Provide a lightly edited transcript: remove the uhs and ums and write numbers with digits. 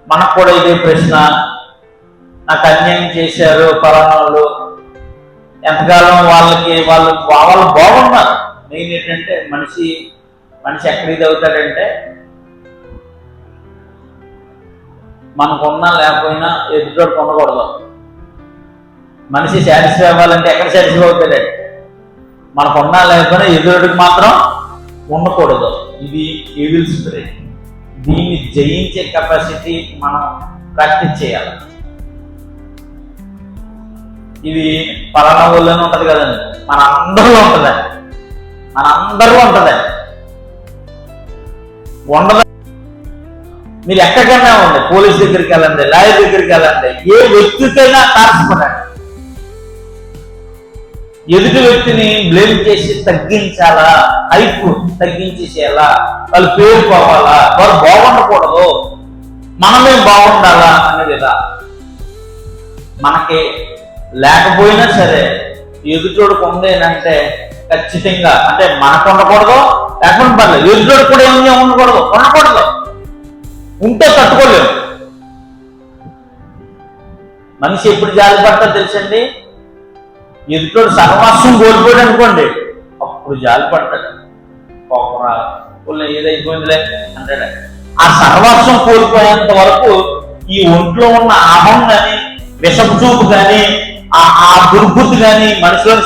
మనకు కూడా ఇదే ప్రశ్న, నాకు అన్యాయం చేశారు పలానా వాళ్ళు, ఎంతకాలం వాళ్ళు బాగున్నారు. మెయిన్ ఏంటంటే మనిషి ఎక్కడ ఇది అవుతాడంటే, మనకున్నా లేకపోయినా ఎదుటోడు ఉండకూడదు. మనిషి సాటిస్ఫై అవ్వాలంటే ఎక్కడ సాటిస్ఫై అవుతాడంటే, మనకున్నా లేకపోయినా ఎదురుడికి మాత్రం ఉండకూడదు. ఇది ఈవిల్ స్పిరిట్. దీన్ని జయించే కెపాసిటీ మనం ప్రాక్టీస్ చేయాలి. ఇది పలానా ఊళ్ళోనే ఉంటది కదండి, మన అందరిలో ఉంటుందండి, ఉండదు. మీరు ఎక్కడికైనా ఉండండి, పోలీస్ దగ్గరికి వెళ్ళండి, లాయర్ దగ్గరికి వెళ్ళండి, ఏ వ్యక్తికైనా తారసపడండి. ఎదుటి వ్యక్తిని బ్లేమ్ చేసి తగ్గించాలా, హైప్ తగ్గించేసేయాలా, వాళ్ళు పేరు పోవాలా, వారు బాగుండకూడదు, మనమే బాగుండాలా అనేదిలా. మనకి లేకపోయినా సరే ఎదుటోడుకు ఉండేనంటే ఖచ్చితంగా, అంటే మనకు ఉండకూడదు, లేకపోతే పర్లేదు, ఎదుటోడు కూడా ఏమీ ఉండకూడదు. ఉంటే తట్టుకోలేము. మనిషి ఎప్పుడు జాలి పడతా తెలుసండి, ఎదుటోడు సర్వస్వం కోల్పోయాడు అనుకోండి, అప్పుడు జాలి పడతాడు. కోపరా ఏదైపోయిందిలే అంటాడు. ఆ సర్వస్వం కోల్పోయేంత వరకు ఈ ఒంట్లో ఉన్న అహం కానీ, విషపు చూపు కానీ, ఆ దుర్బుద్ధి కానీ మనిషిలోని